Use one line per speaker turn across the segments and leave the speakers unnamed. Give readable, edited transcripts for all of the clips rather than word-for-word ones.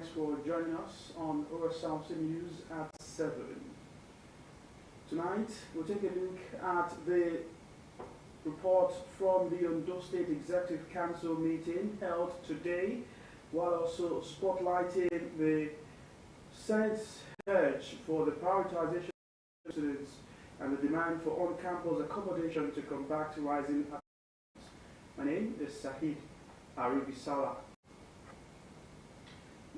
Thanks for joining us on Osrc News at 7. Tonight, we'll take a look at the report from the Ondo State Executive Council meeting held today, while also spotlighting the Senate's urge for the prioritization of students and the demand for on-campus accommodation to combat rising applicants. My name is Sahid Arubisala.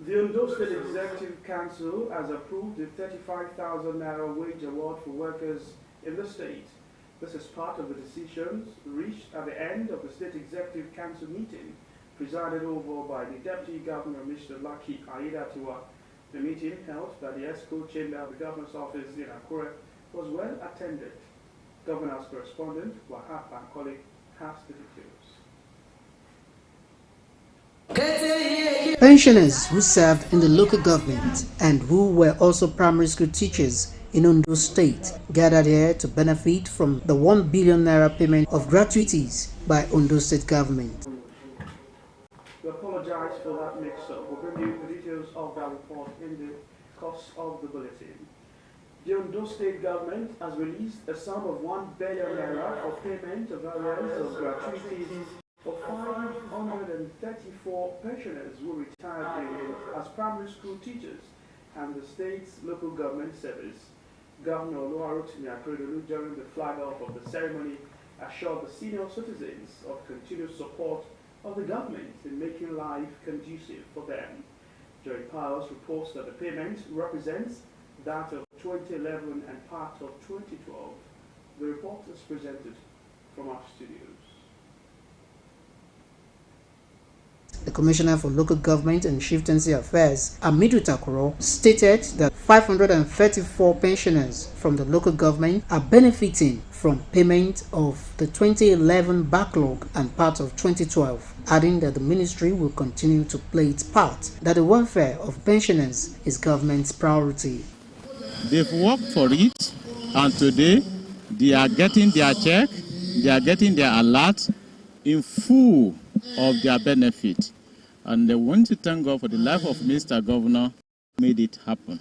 The Ondo State Executive Council has approved the 35,000 Naira wage award for workers in the state. This is part of the decisions reached at the end of the State Executive Council meeting, presided over by the Deputy Governor, Mr. Lucky Aiyedatiwa. The meeting held by the ESCO chamber of the Governor's office in Akure was well attended. Governor's correspondent, Wahab Bankole, has the details.
Pensioners who served in the local government and who were also primary school teachers in Ondo State gathered here to benefit from the 1 billion Naira payment of gratuities by Ondo State government.
We apologize for that mix-up. We'll bring you the details of that report in the course of the bulletin. The Ondo State government has released a sum of 1 billion Naira for payment of arrears of gratuities for 534 pensioners who retired as primary school teachers and the state's local government service. Governor Osrc during the flag-off of the ceremony assured the senior citizens of continued support of the government in making life conducive for them. Jerry Powers reports that the payment represents that of 2011 and part of 2012. The report is presented from our studios.
The Commissioner for Local Government and Chieftaincy Affairs, Amidu Takuro, stated that 534 pensioners from the local government are benefiting from payment of the 2011 backlog and part of 2012, adding that the ministry will continue to play its part, that the welfare of pensioners is government's priority.
They've worked for it, and today they are getting their check, they are getting their alert in full of their benefit. And they want to thank God for the life of Mr. Governor who made it happen.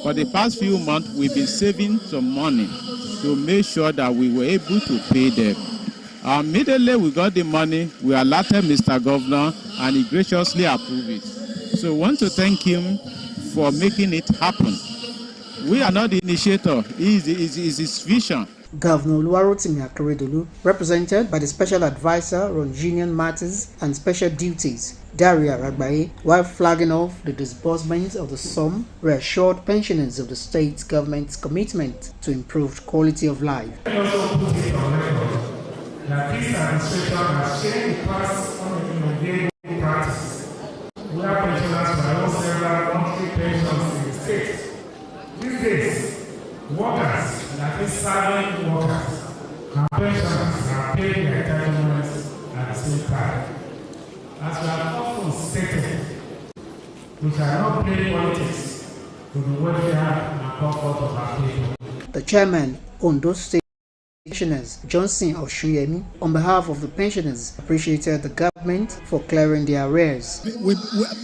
For the past few months, we've been saving some money to make sure that we were able to pay them. Immediately we got the money, we alerted Mr. Governor, and he graciously approved it. So I want to thank him for making it happen. We are not the initiator, it is his vision.
Governor Oluwarotimi Akeredolu, represented by the Special Advisor on Union Matters and Special Duties, Daria Ragbaye, while flagging off the disbursement of the sum, reassured pensioners of the state government's commitment to improved quality of life.
I also put it on record that this administration has changed the past on an innovative practice, where pensioners were all several monthly pensions in the state. These days, workers, that is serving workers, and pensioners are paying their entitlements at the same time. As we have often stated, we shall not play politics to the welfare and comfort of our people.
The chairman, Ondo State Pensioners, Johnson Oshunyemi, on behalf of the pensioners, appreciated the government for clearing their arrears.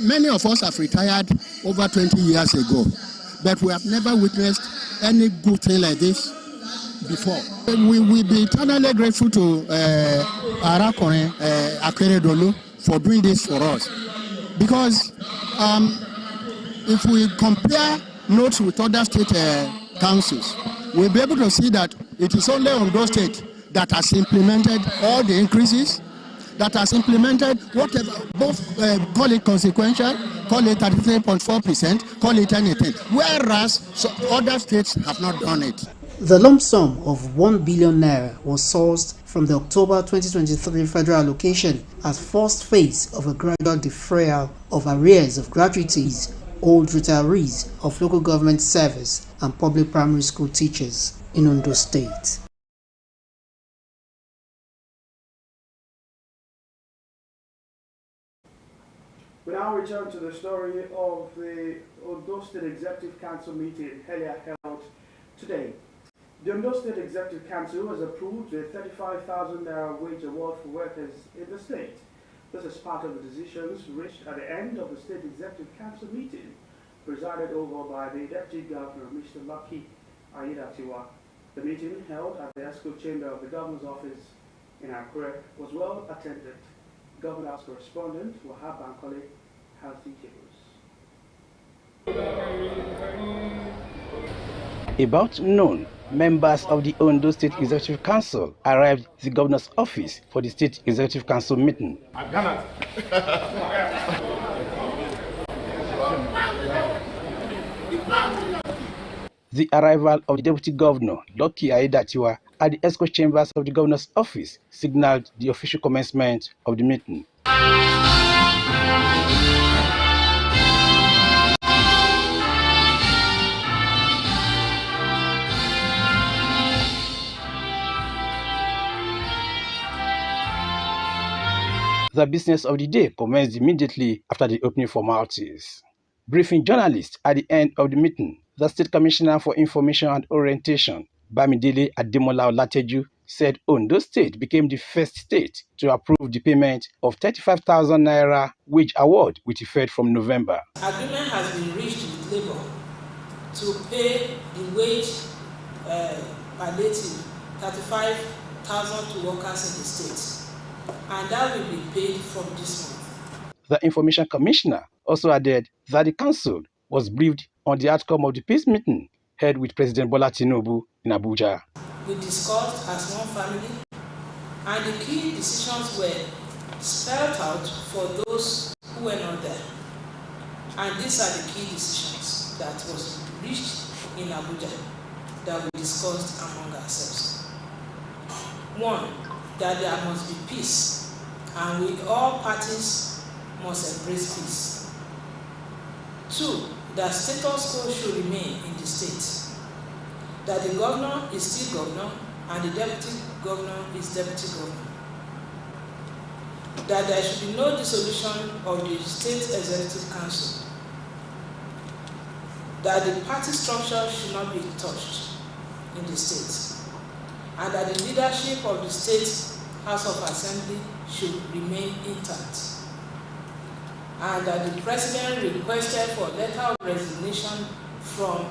Many of us have retired over 20 years ago, but we have never witnessed any good thing like this before. We will be eternally grateful to Arakore Akeredolu for doing this for us, because if we compare notes with other state councils, we'll be able to see that it is only Ondo State that has implemented all the increases, that has implemented whatever, both call it consequential, call it 33.4%, call it anything, whereas other states have not done it.
The lump sum of 1 billion Naira was sourced from the October 2023 federal allocation as first phase of a gradual deferral of arrears of gratuities owed retirees of local government service and public primary school teachers in Ondo State.
We now return to the story of the Ondo State Executive Council meeting earlier held today. The Ondo State Executive Council has approved the 35,000 Naira wage award for workers in the state. This is part of the decisions reached at the end of the State Executive Council meeting, presided over by the Deputy Governor, Mr. Lucky Ayedatiwa. The meeting, held at the Esco Chamber of the Governor's Office in Accra, was well attended. Governor's correspondent, Wahab Bankole, has details.
About noon, members of the Ondo State Executive Council arrived at the Governor's office for the State Executive Council meeting. The arrival of the Deputy Governor, Lucky Ayedatiwa, at the Esco Chambers of the Governor's office signaled the official commencement of the meeting. The business of the day commenced immediately after the opening formalities. Briefing journalists at the end of the meeting, the State Commissioner for Information and Orientation, Bamidele Ademola Olateju, said Ondo State became the first state to approve the payment of 35,000 naira wage award with effect from November.
Agreement has been reached with Labour to pay the wage palliative 35,000 to workers in the state, and that will be paid from this month.
The Information Commissioner also added that the council was briefed on the outcome of the peace meeting held with President Bola Tinubu in Abuja.
We discussed as one family, and the key decisions were spelled out for those who were not there. And these are the key decisions that was reached in Abuja that we discussed among ourselves. One, that there must be peace, and all parties must embrace peace. Two, that status quo should remain in the state. That the governor is still governor and the deputy governor is deputy governor. That there should be no dissolution of the State Executive Council. That the party structure should not be touched in the state. And that the leadership of the State House of Assembly should remain intact. And that the President requested for a letter of resignation from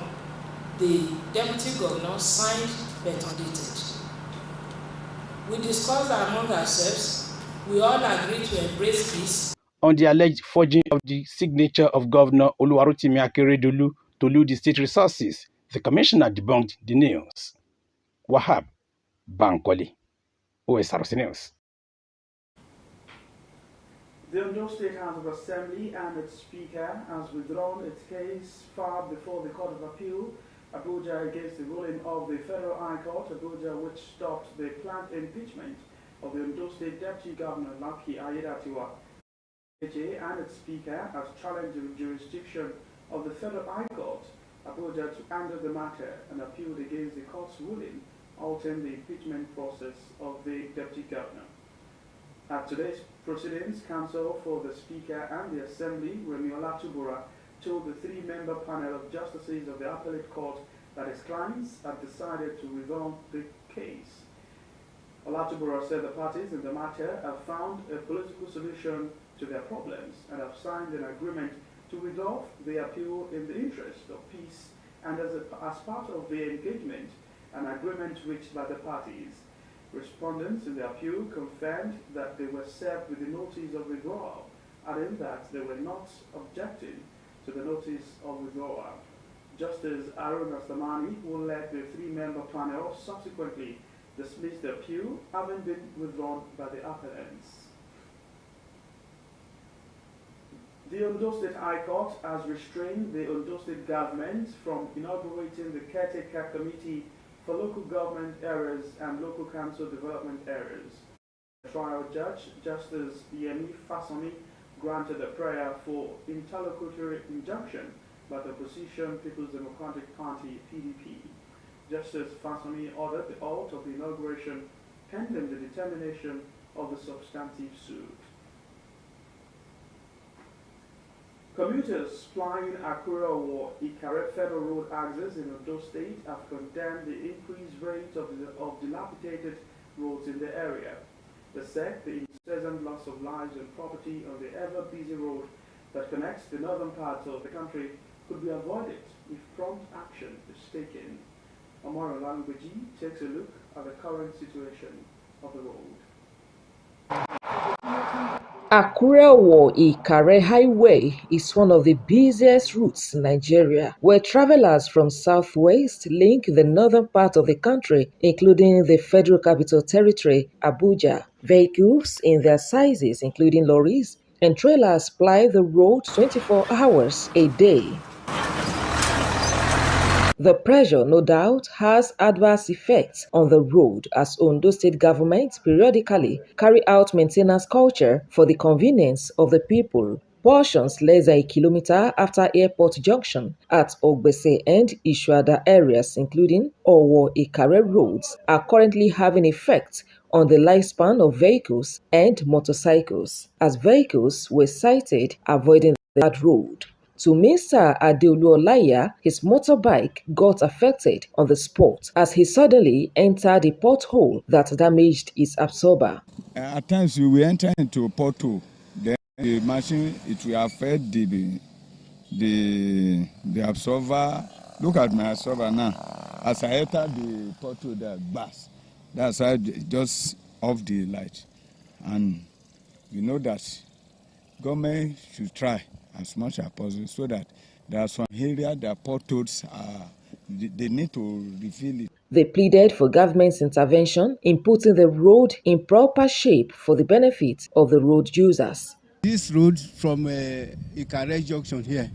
the Deputy Governor, signed but undated. We discussed among ourselves, we all agreed to embrace peace.
On the alleged forging of the signature of Governor Oluwarotimi Akeredolu to lose the state resources, the commissioner debunked the news. Wahab Bankole, Osrc News.
The Ondo State House of Assembly and its Speaker has withdrawn its case filed before the Court of Appeal, Abuja, against the ruling of the Federal High Court, Abuja, which stopped the planned impeachment of the Ondo State Deputy Governor Lucky Ayedatiwa. And its Speaker has challenged the jurisdiction of the Federal High Court, Abuja, to handle the matter and appealed against the court's ruling altering the impeachment process of the Deputy Governor. At today's proceedings, counsel for the Speaker and the Assembly, Remi Olatubura, told the three-member panel of justices of the appellate court that his clients had decided to withdraw the case. Olatubura said the parties in the matter have found a political solution to their problems and have signed an agreement to withdraw the appeal in the interest of peace and as part of the engagement, an agreement reached by the parties. Respondents in the appeal confirmed that they were served with the notice of withdrawal, adding that they were not objecting to the notice of withdrawal. Justice Arun Astamani, who led the three-member panel, subsequently dismissed the appeal, having been withdrawn by the appellants. The Ondo State High Court has restrained the Ondo State government from inaugurating the Caretaker Committee for Local Government Areas and Local Council Development Areas. The trial judge, Justice Yemi Fasoni, granted a prayer for interlocutory injunction by the opposition People's Democratic Party, PDP. Justice Fasoni ordered the halt of the inauguration pending the determination of the substantive suit. Commuters plying Akura or Ikare Federal Road access in Ondo State have condemned the increased rate of dilapidated roads in the area. The SEC, the incessant loss of lives and property on the ever-busy road that connects the northern parts of the country could be avoided if prompt action is taken. Omar Olanguji takes a look at the current situation of the road.
Akure-Owo-Ikare Highway is one of the busiest routes in Nigeria, where travelers from southwest link the northern part of the country, including the Federal Capital Territory, Abuja. Vehicles in their sizes, including lorries and trailers, ply the road 24 hours a day. The pressure, no doubt, has adverse effects on the road as Ondo State government periodically carry out maintenance culture for the convenience of the people. Portions less than a kilometer after Airport Junction at Ogbese and Ishuada areas, including Owo-Ikare roads, are currently having effect on the lifespan of vehicles and motorcycles, as vehicles were sighted avoiding that road. To Mr. Adeolu Olaiya, his motorbike got affected on the spot as he suddenly entered a pothole that damaged its absorber.
At times we will enter into a pothole, then the machine, it will affect the absorber. Look at my absorber now. As I enter the pothole, there bars. That's why I just off the light. And we know that government should try as much as possible so that there are some areas that potholes are, they need to refill it.
They pleaded for government's intervention in putting the road in proper shape for the benefit of the road users.
This road from Ikare Junction here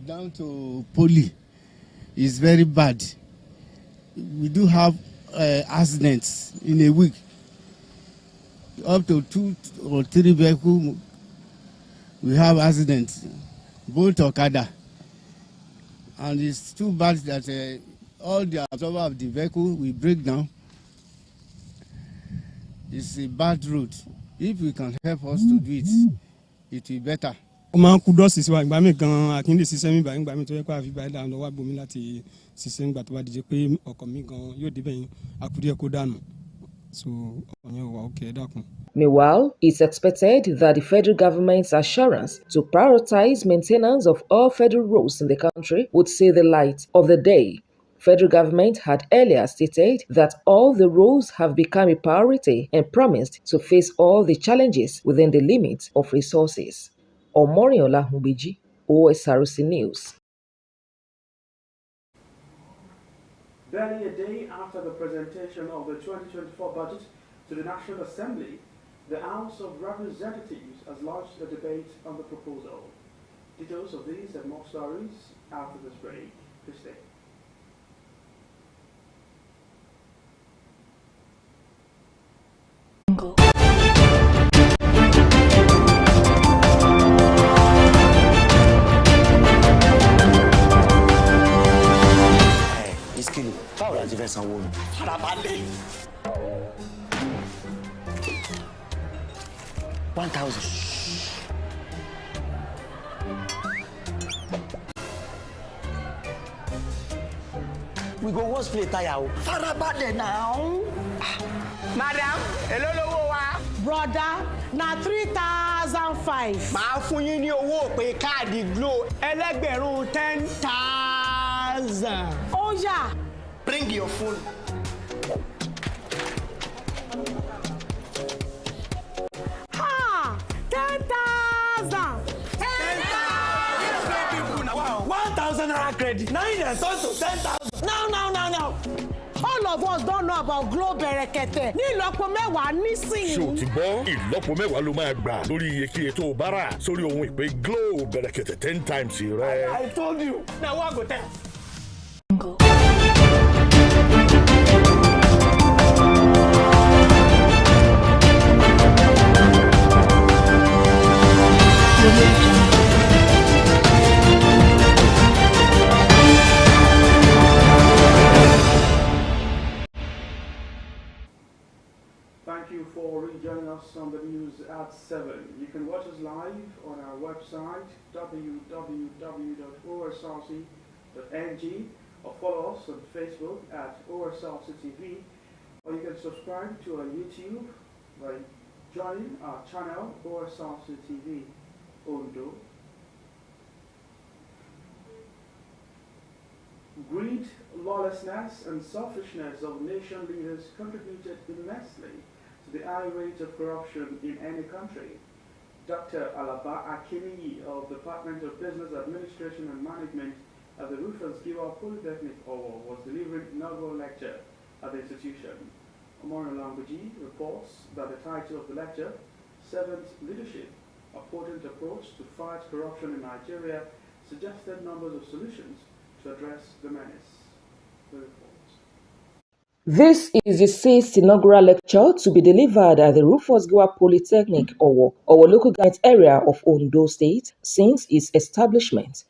down to Poli is very bad. We do have accidents in a week. Up to 2 or 3 vehicles, we have accidents, both Okada. And it's too bad that all the absorber of the vehicle will break down. It's a bad road. If we can help us to do it, it will be better.
Máa ń kú dọ́ọ̀sì sí wa ìgbà mi gan àkíndé ṣiṣẹ́ mi báyìí ìgbà mi tó yẹ kó àfi báyìí dáhùn lọ́wọ́ àgbomi láti ṣiṣẹ́ nígbà tó bá di jẹ́ pé ọkọ̀ mi gan yóò débẹ̀ yín àkúrẹ́ kó dànù. So ọ̀yàn wà ókè ẹ dákun.
Meanwhile, it's expected that the federal government's assurance to prioritize maintenance of all federal roads in the country would see the light of the day. Federal government had earlier stated that all the roads have become a priority and promised to face all the challenges within the limits of resources. Omoriola Humbeji, Osrc News.
Barely a day after the presentation of the 2024 budget to the National Assembly, the House of Representatives has launched a debate on the proposal. Details of these and more stories after this break. Please stay.
Báwo la ti fẹ́ sanwó ni? Farabalẹ̀. 1,000. We go wash play tire o. Farabalẹ̀ now.
Madam, èló lówó wa?
Brother, na 3,005.
Màá fún yín ní owó pé káàdì Glo ẹlẹ́gbẹ̀rún 10,000.
Ó yá.
Bring your phone.
Ha! 10,000.
1,000 naira credit. Now you turn to 10,000.
No. All of us don't know about Glo Berekete. Ní ìlọ́po mẹ́wàá nísìnyí.
Ṣé o ti gbọ́? Ìlọ́po mẹ́wàá ló máa gbà lórí iyekíye tó o bá rà sórí ohun ìpè Glo Berekete 10 times rẹ.
I told you. Na wa go tell.
Thank you for rejoining us on the news at 7. You can watch us live on our website www.osrc.ng or follow us on Facebook at OSRC TV, or you can subscribe to our YouTube by Join our channel, Osrc TV, Ondo. Greed, lawlessness, and selfishness of nation leaders contributed immensely to the high rate of corruption in any country. Dr. Alaba Akiniyi of the Department of Business Administration and Management at the Rufus Giwa Polytechnic Owo was delivering inaugural lecture at the institution. Omoro Lambuji reports that the title of the lecture, Servant Leadership, a potent approach to fight corruption in Nigeria, suggested numbers of solutions to address the menace. The report.
This is the 6th inaugural lecture to be delivered at the Rufus Giwa Polytechnic Owo local government area of Ondo State since its establishment.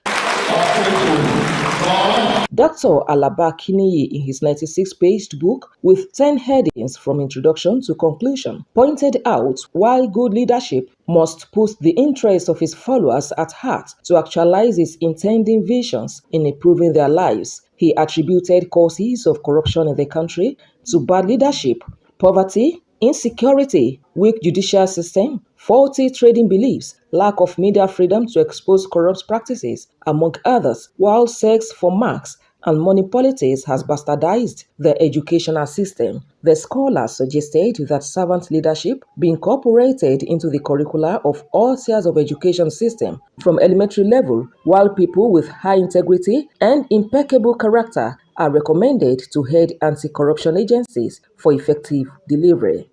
Dr. Alaba Akiniyi, in his 96-page book with 10 headings from introduction to conclusion, pointed out why good leadership must put the interests of his followers at heart to actualize his intending visions in improving their lives. He attributed causes of corruption in the country to bad leadership, poverty, insecurity, weak judicial system, faulty trading beliefs, lack of media freedom to expose corrupt practices, among others, while sex for marks and money politics has bastardized the educational system. The scholar suggested that servant leadership be incorporated into the curricula of all tiers of education system from elementary level, while people with high integrity and impeccable character are recommended to head anti-corruption agencies for effective delivery.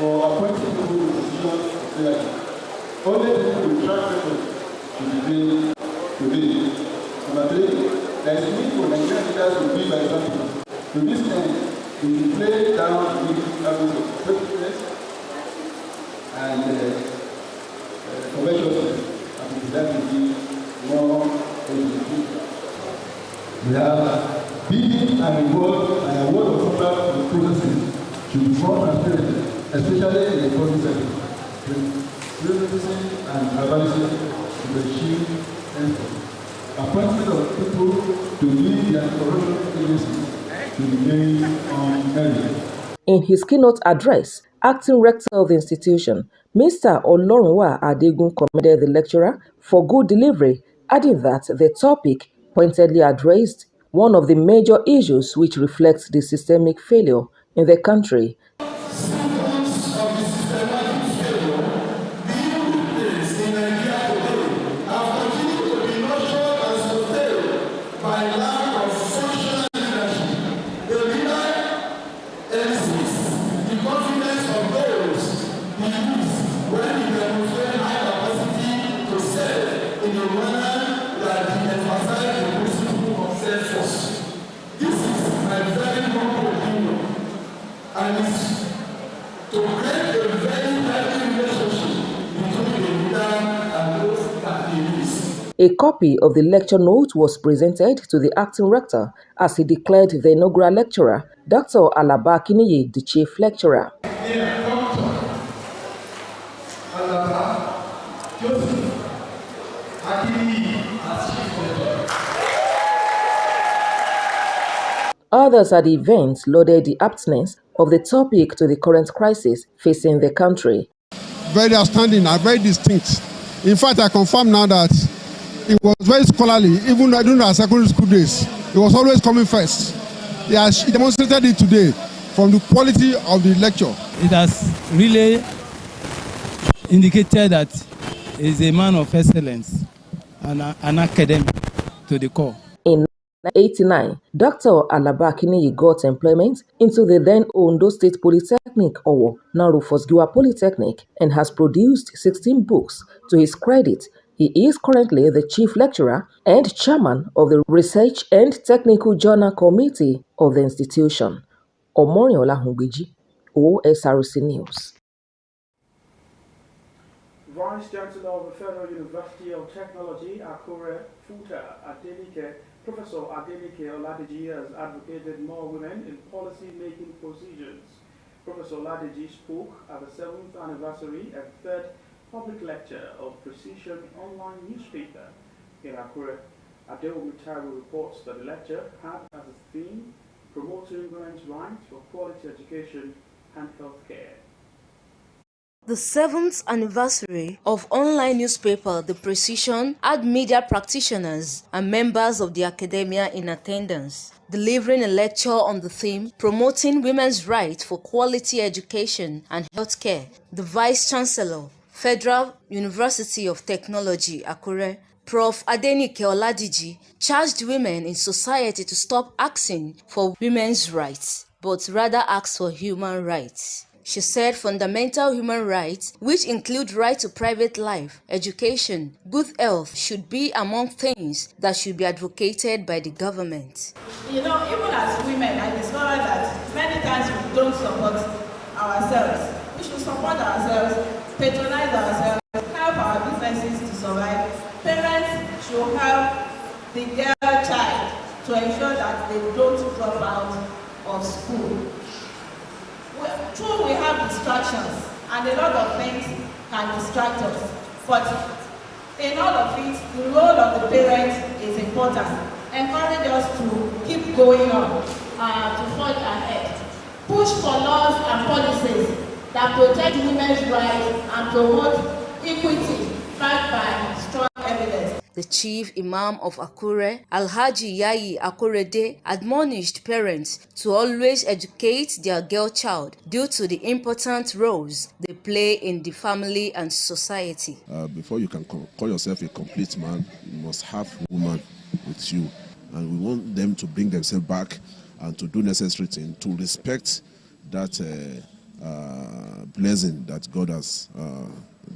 For appointing people with decisions only people with track record should be paid today. Number 3, there is need for Nigerian leaders to be by example. To this end, we will play down the levels of effectiveness and covetousness, and we have to be more educated. We have bidding and reward and award of contract processes should be more transparent, especially in the public sector. Privacy and urbanism to achieve endpoint. Appointment of people to lead the anti-corruption agencies to be made on merit.
In his keynote address, acting rector of the institution, Mr. Olorunwa Adegun commended the lecturer for good delivery, adding that the topic pointedly addressed one of the major issues which reflects the systemic failure in the country. A copy of the lecture note was presented to the acting rector as he declared the inaugural lecturer, Dr. Alaba Akiniyi, the chief lecturer. Others at the event lauded the aptness of the topic to the current crisis facing the country.
Very outstanding and very distinct. In fact, I confirm now that it was very scholarly, even during our secondary school days. It was always coming first. He demonstrated it today from the quality of the lecture.
It has really indicated that he is a man of excellence and an academic to the core.
In 1989, Dr. Alaba Akiniyi got employment into the then Ondo State Polytechnic Owo, now Rufus Giwa Polytechnic, and has produced 16 books to his credit. He is currently the chief lecturer and chairman of the Research and Technical Journal Committee of the institution. Omoro Lambuji, Osrc News.
Vice Chancellor of the Federal University of Technology, Akure Futa Adenike, Professor Adenike Oladeji has advocated more women in policy-making procedures. Professor Oladeji spoke at the 7th anniversary and 3rd public lecture of Precision Online Newspaper in Akure. Adeo Mutaru reports that the lecture had as its theme promoting women's rights for quality education and health care.
The 7th anniversary of online newspaper The Precision had media practitioners and members of the academia in attendance, delivering a lecture on the theme Promoting Women's Rights for Quality Education and Healthcare. The Vice Chancellor, Federal University of Technology, Akure, Prof. Adenike Oladiji, charged women in society to stop asking for women's rights, but rather ask for human rights. She said fundamental human rights, which include right to private life, education, good health, should be among things that should be advocated by the government.
You know, even as women, I discovered that many times we don't support ourselves. We should support ourselves, patronize ourselves, help our businesses to survive. Parents should help the girl child to ensure that they don't drop out of school. True, we have distractions, and a lot of things can distract us, but in all of it, the role of the parent is important. Encourage us to keep going on, to forge ahead. Push for laws and policies that protect women's rights and promote equity backed by strong evidence.
The chief imam of Akure, Alhaji Yayi Akorede, admonished parents to always educate their girl child due to the important roles they play in the family and society.
Before you can call yourself a complete man, you must have woman with you. And we want them to bring themselves back and to do necessary things, to respect that blessing that God has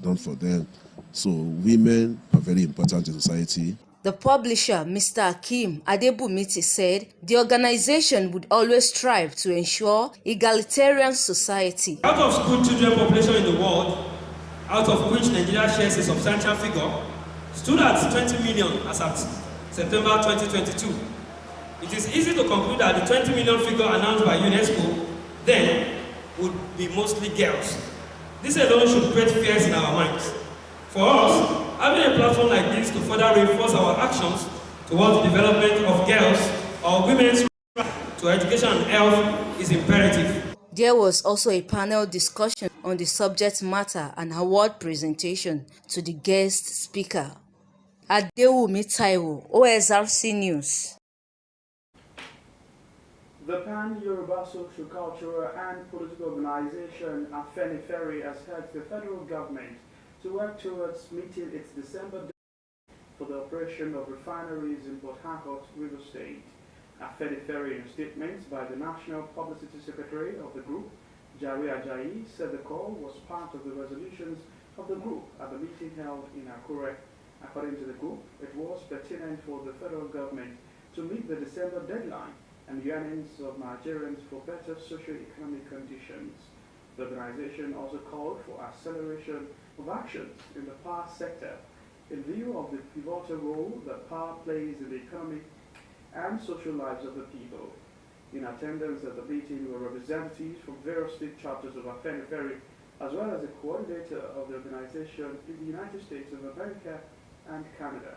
done for them. So women are very important in society.
The publisher, Mr. Akim Adebumiti, said the organization would always strive to ensure egalitarian society.
Out of school children population in the world, out of which Nigeria shares a substantial figure, stood at 20 million as at September 2022. It is easy to conclude that the 20 million figure announced by UNESCO then would be mostly girls. This alone should create fears in our minds. For us, having a platform like this to further reinforce our actions towards the development of girls or women's right to education and health is imperative.
There was also a panel discussion on the subject matter and award presentation to the guest speaker. Adewumi Taiwo, Osrc News.
The Pan-Yoruba Social, Cultural and Political Organization, Afenifere, has urged the federal government to work towards meeting its December deadline for the operation of refineries in Port Harcourt, River State. Afenifere, in a statement by the National Publicity Secretary of the group, Jare Ajayi, said the call was part of the resolutions of the group at the meeting held in Akure. According to the group, it was pertinent for the federal government to meet the December deadline and yearnings of Nigerians for better socio-economic conditions. The organization also called for acceleration of actions in the power sector in view of the pivotal role that power plays in the economic and social lives of the people. In attendance at the meeting were representatives from various state chapters of Afenifere, as well as the coordinator of the organization in the United States of America and Canada.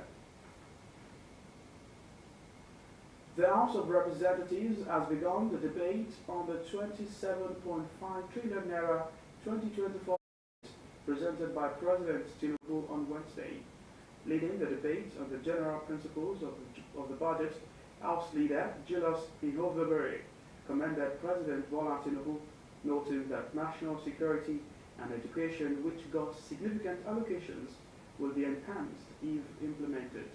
The House of Representatives has begun the debate on the 27.5 trillion naira 2024 presented by President Tinubu on Wednesday. Leading the debate on the general principles of the budget, House Leader Julius Ihobebere commended President Bola Tinubu, noting that national security and education, which got significant allocations, will be enhanced if implemented.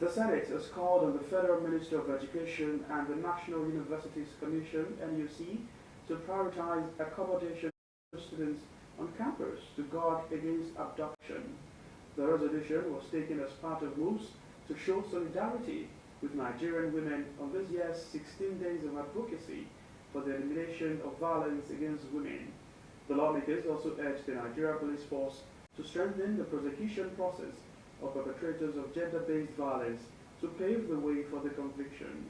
The Senate has called on the Federal Minister of Education and the National Universities Commission, NUC, to prioritize accommodation for students on campus to guard against abduction. The resolution was taken as part of moves to show solidarity with Nigerian women on this year's 16 days of advocacy for the elimination of violence against women. The lawmakers also urged the Nigeria Police Force to strengthen the prosecution process of perpetrators of gender-based violence to pave the way for the conviction.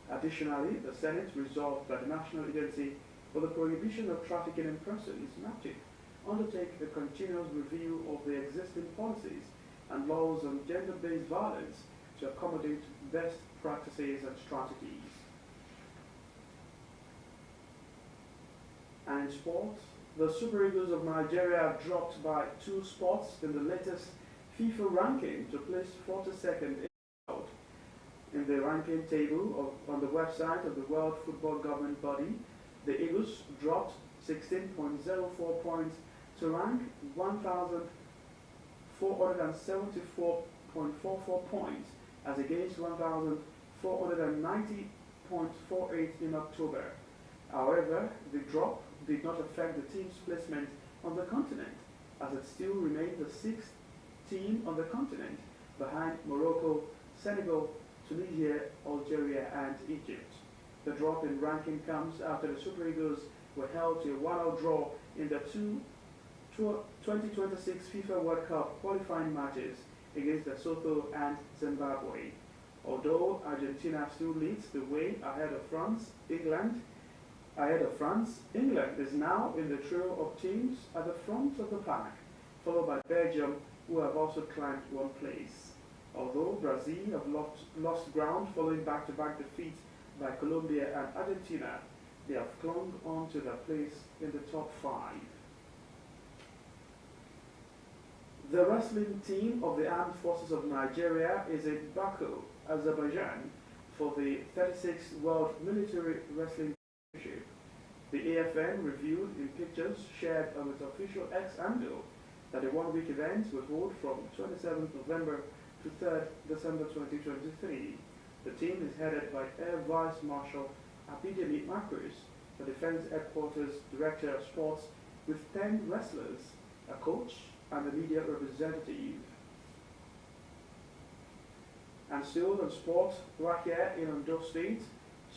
Additionally, the Senate resolved that the National Agency for the Prohibition of Trafficking in Persons, NAPTIP, undertake a continuous review of the existing policies and laws on gender-based violence to accommodate best practices and strategies. And in sport, the Super Eagles of Nigeria have dropped by 2 spots in the latest FIFA ranking to place 42nd in the ranking table on the website of the World Football Government Body. The Eagles dropped 16.04 points to rank 1,474.44 points as against 1,490.48 in October. However, the drop did not affect the team's placement on the continent, as it still remained the 6th team on the continent, behind Morocco, Senegal, Tunisia, Algeria and Egypt. The drop in ranking comes after the Super Eagles were held to a 1-1 draw in the 2026 FIFA World Cup qualifying matches against Lesotho and Zimbabwe. Although Argentina still leads the way ahead of France, England is now in the trio of teams at the front of the pack, followed by Belgium, who have also climbed 1 place. Although Brazil have lost ground following back-to-back defeats by Colombia and Argentina, they have clung on to their place in the top 5. The wrestling team of the Armed Forces of Nigeria is in Baku, Azerbaijan, for the 36th World Military Wrestling Championship. The AFN reviewed in pictures shared on its official X handle that the 1-week event would hold from 27th November to 3rd December 2023. The team is headed by Air Vice Marshal Abidemi Makris, the Defense Headquarters Director of Sports, with 10 wrestlers, a coach, and a media representative. And still in sport, right here in Ondo State,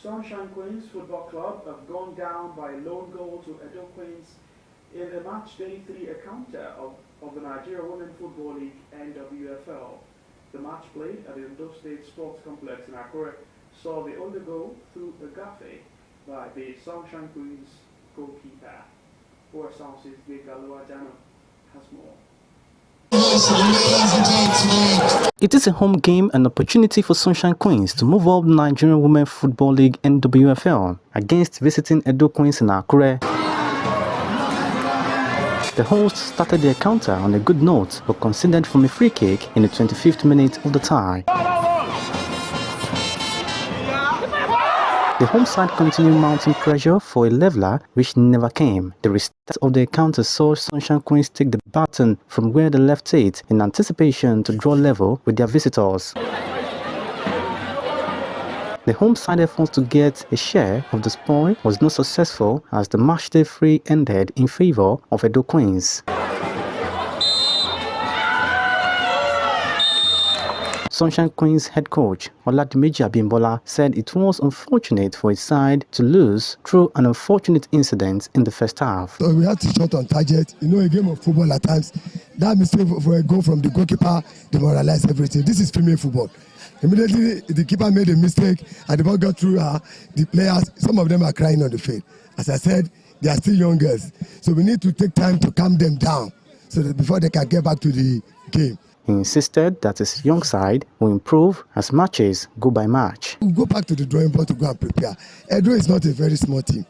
Sunshine Queens Football Club have gone down by a lone goal to Edo Queens in the match day 3 encounter of the Nigeria Women Football League NWFL. The match played at the Ondo State Sports Complex in Akure saw the only goal through a gaffe by the Sunshine Queens goalkeeper. Osrc has more.
It is a home game and opportunity for Sunshine Queens to move up Nigerian Women Football League NWFL against visiting Edo Queens in Akure. The hosts started their encounter on a good note but conceded from a free kick in the 25th minute of the tie. The home side continued mounting pressure for a leveller which never came. The restart of the encounter saw Sunshine Queens take the baton from where they left it in anticipation to draw level with their visitors. The home side efforts to get a share of the spoil was not successful as the matchday free ended in favour of Edo Queens. Sunshine Queens head coach Oladimeji Abimbola said it was unfortunate for his side to lose through an unfortunate incident in the first half.
So we had to shot on target. You know, a game of football at times, that mistake for a goal from the goalkeeper demoralized everything. This is female football. Immediately the keeper made a mistake and the ball got through her. The players, some of them are crying on the field. As I said, they are still young girls. So we need to take time to calm them down so that before they can get back to the game.
He insisted that his young side will improve as matches go by match.
We'll go back to the drawing board to go and prepare. Edo is not a very small team.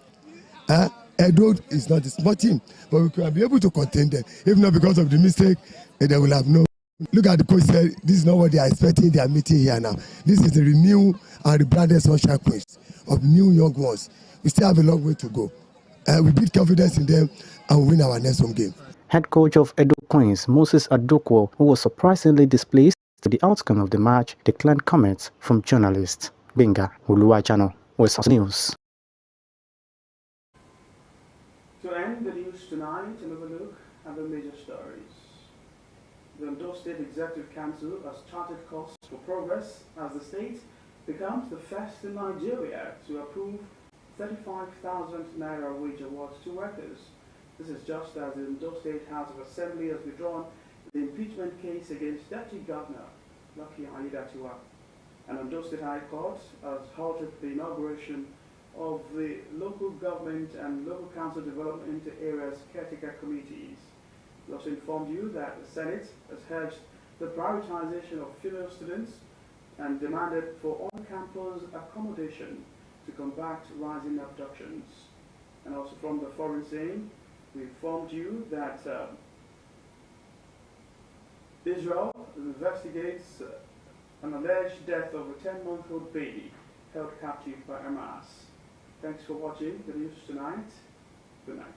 Edo is not a small team, but we can be able to contain them. If not because of the mistake, they will have no. Look at the coach said, this is not what they are expecting. They are meeting here now. This is the renewed and rebranded Sunshine Queens of new young ones. We still have a long way to go. We build confidence in them and we win our next home game.
Head coach of Edo Queens, Moses Adokwo, who was surprisingly displeased with the outcome of the match, declined comments from journalists. Benga Uluwachano, Osrc News.
To end the news tonight, another look at the major stories. The Ondo State Executive Council has charted course for progress as the state becomes the first in Nigeria to approve 35,000 naira wage awards to workers. This is just as the Ondo State House of Assembly has withdrawn the impeachment case against Deputy Governor Lucky Aiyedatiwa. And Ondo State High Court has halted the inauguration of the local government and local council development areas caretaker committees. We also informed you that the Senate has urged the prioritization of female students and demanded for on-campus accommodation to combat rising abductions. And also from the foreign scene, we informed you that Israel investigates an alleged death of a 10-month-old baby held captive by Hamas. Thanks for watching the news tonight. Good night.